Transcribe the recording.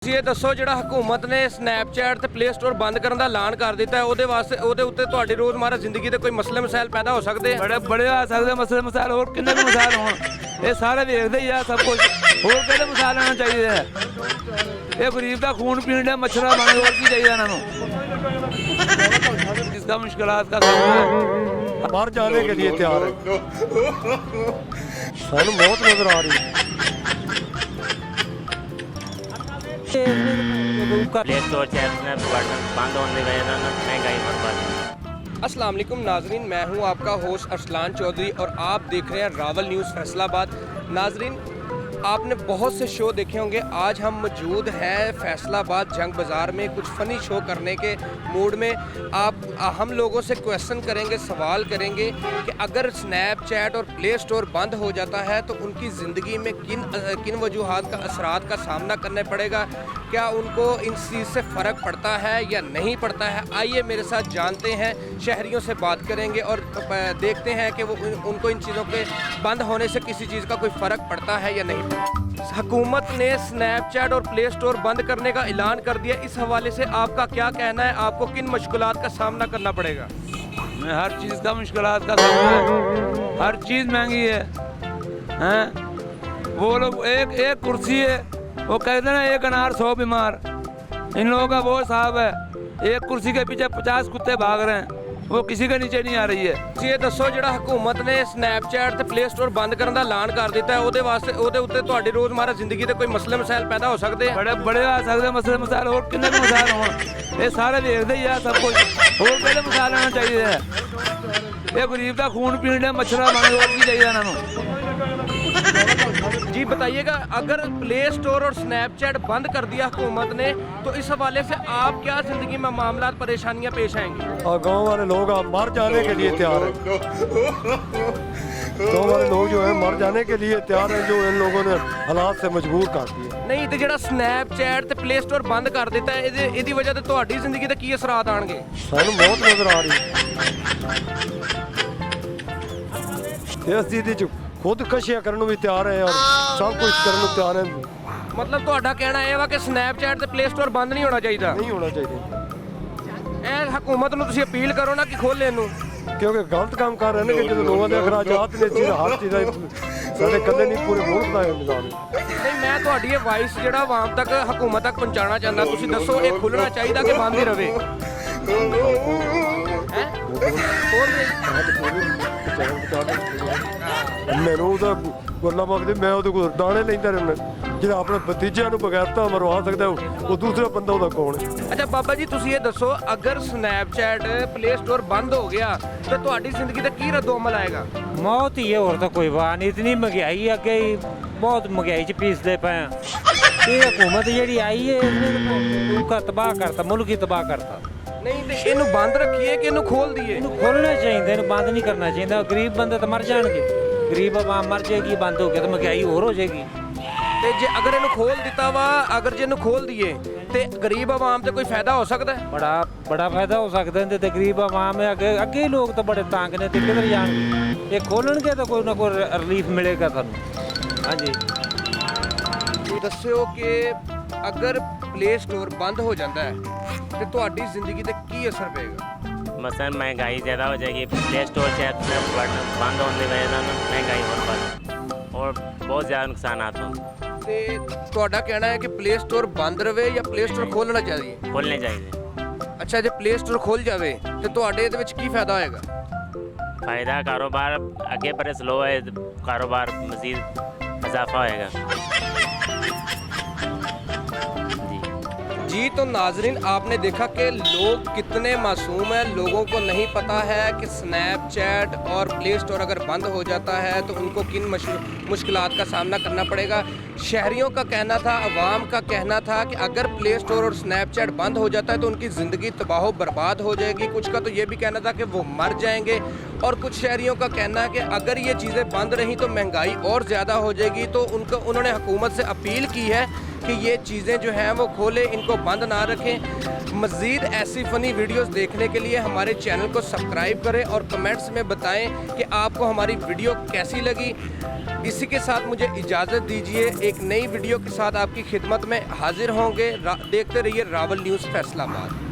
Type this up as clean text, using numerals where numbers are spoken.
ਇਹ ਦੱਸੋ ਜਿਹੜਾ ਹਕੂਮਤ ਨੇ ਸਨੈਪਚੈਟ ਤੇ ਪਲੇ ਸਟੋਰ ਬੰਦ ਕਰਨ ਦਾ ਐਲਾਨ ਕਰ ਦਿੱਤਾ ਹੈ ਉਹਦੇ ਵਾਸਤੇ ਉਹਦੇ ਉੱਤੇ ਤੁਹਾਡੀ ਰੋਜ਼ਮਰਾ ਜ਼ਿੰਦਗੀ ਦੇ ਕੋਈ ਮਸਲੇ ਮਸਾਇਲ ਪੈਦਾ ਹੋ ਸਕਦੇ ਆ? ਬੜੇ ਆ ਸਕਦੇ ਮਸਲੇ ਮਸਾਇਲ ਹੋਰ ਕਿੰਨੇ ਕੁ ਮਸਾਇਲ ਹੋਣ ਇਹ ਸਾਰੇ ਵੇਖਦੇ ਹੀ ਆ ਸਭ ਕੁਝ ਹੋਰ ਕਿਹੜੇ ਮਸਾਇਲ ਆਉਣਾ ਚਾਹੀਦੇ ਆ ਇਹ ਗਰੀਬ ਦਾ ਖੂਨ ਪੀਣ ਦੇ ਮੱਛਰਾਂ ਬਣ ਹੋਰ ਕੀ ਚਾਹੀਦਾ ਇਹਨਾਂ ਨੂੰ जिसका मुश्किलात का सामना है बाहर जाने के लिए तैयार है सानू मौत नजर आ रही प्ले स्टोर से अपने बटन बंद होने की वजह से महंगाई बर्बाद। अस्सलाम वालेकुम नाजरीन, मैं हूं आपका होस्ट अरसलान चौधरी और आप देख रहे हैं रावल न्यूज़ फैसलाबाद। नाजरीन, आपने बहुत से शो देखे होंगे। आज हम मौजूद हैं फैसलाबाद जंग बाज़ार में कुछ फ़नी शो करने के मूड में। हम लोगों से क्वेश्चन करेंगे, सवाल करेंगे कि अगर स्नैपचैट और प्ले स्टोर बंद हो जाता है तो उनकी ज़िंदगी में किन वजूहात का असरात का सामना करना पड़ेगा, क्या उनको इन चीज़ से फ़र्क पड़ता है या नहीं पड़ता है। आइए मेरे साथ जानते हैं, शहरियों से बात करेंगे और देखते हैं कि वो उनको इन चीज़ों के बंद होने से किसी चीज़ का कोई फ़र्क पड़ता है या नहीं। हुकूमत ने स्नैपचैट और प्ले स्टोर बंद करने का ऐलान कर दिया, इस हवाले से आपका क्या कहना है? आपको किन मुश्किलात का सामना करना पड़ेगा? हर चीज़ का मुश्किलात का सामना है, हर चीज़ महंगी है वो लोग एक कुर्सी है वो कहते हैं एक अनार 100 बीमार। इन लोगों का वो हिसाब है, एक कुर्सी के पीछे 50 कुत्ते भाग रहे हैं, वो किसी के नीचे नहीं आ रही है। ਇਹ ਦੱਸੋ ਜਿਹੜਾ ਹਕੂਮਤ ਨੇ ਸਨੈਪਚੈਟ ਤੇ ਪਲੇ ਸਟੋਰ ਬੰਦ ਕਰਨ ਦਾ ਐਲਾਨ ਕਰ ਦਿੱਤਾ ਹੈ ਉਹਦੇ ਵਾਸਤੇ ਉਹਦੇ ਉੱਤੇ ਤੁਹਾਡੀ ਰੋਜ਼ਮਰਾ ਜ਼ਿੰਦਗੀ ਦੇ ਕੋਈ ਮਸਲੇ ਮਸਾਇਲ ਪੈਦਾ ਹੋ ਸਕਦੇ ਆ? ਬੜੇ ਆ ਸਕਦੇ ਮਸਲੇ ਮਸਾਇਲ ਹੋਰ ਕਿੰਨੇ ਕੁ ਮਸਾਇਲ ਹੋਣ ਇਹ ਸਾਰੇ ਵੇਖਦੇ ਹੀ ਆ ਸਭ ਕੁਝ ਹੋਰ ਕਿਹੜੇ ਮਸਾਇਲ ਆਉਣਾ ਚਾਹੀਦੇ ਆ ਇਹ ਗਰੀਬ ਦਾ ਖੂਨ ਪੀਣ ਦੇ ਮੱਛਰਾਂ ਬਣ ਹੋਰ ਕੀ ਚਾਹੀਦਾ ਇਹਨਾਂ ਨੂੰ। जी बताइएगा, अगर प्ले स्टोर और स्नैपचैट बंद कर दिया हुकूमत ने तो इस हवाले से आप क्या ज़िंदगी में मामला परेशानियां पेश आएंगी? और गांव वाले लोग मर जाने के लिए तैयार हैं। गांव वाले लोग जो है मर जाने के लिए तैयार हैं, जो इन लोगों ने हालात से मजबूर कर दिए। नहीं तो ਜਿਹੜਾ स्नैपचैट ਤੇ प्ले स्टोर ਬੰਦ ਕਰ ਦਿੱਤਾ ਇਹਦੀ ਵਜ੍ਹਾ ਤੇ ਤੁਹਾਡੀ ਜ਼ਿੰਦਗੀ ਤੇ ਕੀ ਅਸਰਾਤ ਆਣਗੇ? ਸਾਨੂੰ ਮੌਤ ਨਜ਼ਰ ਆ ਰਹੀ ਇਸ ਚੀਜ਼ ਚ ਖੁਦ ਕਸ਼ਿਆ ਕਰਨ ਨੂੰ ਵੀ ਤਿਆਰ ਹੈ ਔਰ ਸਭ ਕੁਝ ਕਰਨ ਨੂੰ ਤਿਆਰ ਹੈ। ਮਤਲਬ ਤੁਹਾਡਾ ਕਹਿਣਾ ਇਹ ਵਾ ਕਿ ਸਨੈਪਚੈਟ ਤੇ ਪਲੇ ਸਟੋਰ ਬੰਦ ਨਹੀਂ ਹੋਣਾ ਚਾਹੀਦਾ? ਨਹੀਂ ਹੋਣਾ ਚਾਹੀਦਾ। ਇਹ ਹਕੂਮਤ ਨੂੰ ਤੁਸੀਂ ਅਪੀਲ ਕਰੋ ਨਾ ਕਿ ਖੋਲ੍ਹੇ ਇਹਨੂੰ, ਕਿਉਂਕਿ ਗਲਤ ਕੰਮ ਕਰ ਰਹੇ ਨੇ ਕਿ ਜਦੋਂ ਲੋਕਾਂ ਦੇ ਅਖਰਾਜਾਤ ਨੇ ਚੀਜ਼ ਹਰ ਚੀਜ਼ ਦਾ ਸਾਡੇ ਕੱਲੇ ਨਹੀਂ ਪੂਰੇ ਮੁਲਕ ਦਾ ਨਿਜ਼ਾਮ ਹੈ। ਨਹੀਂ ਮੈਂ ਤੁਹਾਡੀ ਇਹ ਵਾਇਸ ਜਿਹੜਾ ਆਵਾਮ ਤੱਕ ਹਕੂਮਤ ਤੱਕ ਪਹੁੰਚਾਉਣਾ ਚਾਹੁੰਦਾ, ਤੁਸੀਂ ਦੱਸੋ ਇਹ ਖੁੱਲ੍ਹਣਾ ਚਾਹੀਦਾ ਕਿ ਬੰਦ ਹੀ ਰਵੇ? ਮੈਨੂੰ ਉਹਦਾ ਗੱਲਾਂ ਮੰਗਦੇ, ਮੈਂ ਉਹਦੇ ਕੋਲ ਦਾਣੇ ਲੈਂਦਾ ਰਹਿੰਦਾ। ਜਿਹੜਾ ਆਪਣੇ ਭਤੀਜਿਆਂ ਨੂੰ ਬਗੈਰਤਾ ਮਰਵਾ ਸਕਦਾ ਉਹ ਦੂਸਰਾ ਬੰਦਾ ਉਹਦਾ ਕੌਣ ਹੈ? अच्छा बाबा जी, तुसी ये दसो, अगर स्नैपचैट प्ले स्टोर बंद हो गया तो ਤੁਹਾਡੀ ਜ਼ਿੰਦਗੀ ਤੇ ਕੀ ਰੱਦੋ ਅਮਲ ਆਏਗਾ? ਮੌਤ ਹੀ ਹੈ, ਹੋਰ ਤਾਂ ਕੋਈ ਵਾਹ ਨਹੀਂ। ਇਤਨੀ ਮਹਿੰਗਾਈ ਅੱਗੇ ਹੀ ਬਹੁਤ ਮਹਿੰਗਾਈ 'ਚ ਪੀਸਦੇ ਪਏ ਆ। ਇਹ ਹਕੂਮਤ ਜਿਹੜੀ ਆਈ ਹੈ ਇਹਨੇ ਮੁਲਕ ਤਬਾਹ ਕਰਤਾ, ਮੁਲਕ ਹੀ ਤਬਾਹ ਕਰਤਾ। ਨਹੀਂ ਤੇ ਇਹਨੂੰ ਬੰਦ ਰੱਖੀਏ ਕਿ ਇਹਨੂੰ ਖੋਲ ਦਈਏ? ਇਹਨੂੰ ਖੋਲ੍ਹਣਾ ਚਾਹੀਦਾ, ਇਹਨੂੰ ਬੰਦ ਨਹੀਂ ਕਰਨਾ ਚਾਹੀਦਾ। ਗਰੀਬ ਬੰਦੇ ਤਾਂ ਮਰ ਜਾਣਗੇ, ਗਰੀਬ ਆਵਾਮ ਮਰ ਜਾਏਗੀ, ਬੰਦ ਹੋ ਗਿਆ ਤਾਂ ਮਹਿੰਗਾਈ ਹੋਰ ਹੋ ਜਾਏਗੀ। ਤੇ ਜੇ ਅਗਰ ਇਹਨੂੰ ਖੋਲ ਦਿੱਤਾ ਵਾ, ਅਗਰ ਜੇ ਇਹਨੂੰ ਖੋਲ ਦਈਏ ਤੇ ਗਰੀਬ ਆਵਾਮ ਤੇ ਕੋਈ ਫਾਇਦਾ ਹੋ ਸਕਦਾ ਹੈ? ਬੜਾ ਫਾਇਦਾ ਹੋ ਸਕਦਾ ਇਹਦੇ ਤੇ। ਗਰੀਬ ਆਵਾਮ ਅੱਗੇ ਹੀ ਲੋਕ ਤਾਂ ਬੜੇ ਤੰਗ ਨੇ ਤੇ ਕਿੱਧਰ ਜਾਣਗੇ। ਇਹ ਖੋਲਣਗੇ ਤਾਂ ਕੋਈ ਨਾ ਕੋਈ ਰਿਲੀਫ ਮਿਲੇਗਾ ਤੁਹਾਨੂੰ। ਹਾਂਜੀ ਦੱਸਿਓ ਕਿ ਅਗਰ ਪਲੇ ਸਟੋਰ ਬੰਦ ਹੋ ਜਾਂਦਾ ਹੈ ਤੇ ਤੁਹਾਡੀ ਜ਼ਿੰਦਗੀ ਤੇ ਕੀ ਅਸਰ ਪਏਗਾ? मसलन महंगाई ज़्यादा हो जाएगी, प्ले स्टोर से अपने बटन बंद होने की वजह से महंगाई और बहुत ज़्यादा नुकसानात हों। ਤੇ ਤੁਹਾਡਾ ਕਹਿਣਾ ਹੈ ਕਿ ਪਲੇ ਸਟੋਰ ਬੰਦ ਰਵੇ ਜਾਂ ਪਲੇ ਸਟੋਰ ਖੋਲ੍ਹਣਾ ਚਾਹੀਏ? खोलने चाहिए। ਅੱਛਾ, ਜੇ ਪਲੇ ਸਟੋਰ ਖੁੱਲ ਜਾਵੇ ਤੇ ਤੁਹਾਡੇ ਇਹਦੇ ਵਿੱਚ ਕੀ ਫਾਇਦਾ ਹੋਏਗਾ? फ़ायदा कारोबार आगे पर स्लो है, कारोबार मज़ीद इजाफा होएगा। जी तो नाजरीन, आपने देखा कि लोग कितने मासूम हैं। लोगों को नहीं पता है कि स्नैपचैट और प्ले स्टोर अगर बंद हो जाता है तो उनको किन मुश्किलात का सामना करना पड़ेगा। शहरियों का कहना था, अवाम का कहना था कि अगर प्ले स्टोर और स्नैपचैट बंद हो जाता है तो उनकी ज़िंदगी तबाह बर्बाद हो जाएगी। कुछ का तो ये भी कहना था कि वो मर जाएंगे, और कुछ शहरियों का कहना है कि अगर ये चीज़ें बंद रहीं तो महंगाई और ज़्यादा हो जाएगी। तो उन्होंने हुकूमत से अपील की है कि ये चीज़ें जो हैं वो खोलें, इनको बंद ना रखें। मज़ीद ऐसी फ़नी वीडियोस देखने के लिए हमारे चैनल को सब्सक्राइब करें और कमेंट्स में बताएं कि आपको हमारी वीडियो कैसी लगी। इसी के साथ मुझे इजाज़त दीजिए, एक नई वीडियो के साथ आपकी खिदमत में हाजिर होंगे। देखते रहिए रावल न्यूज़ फैसलाबाद।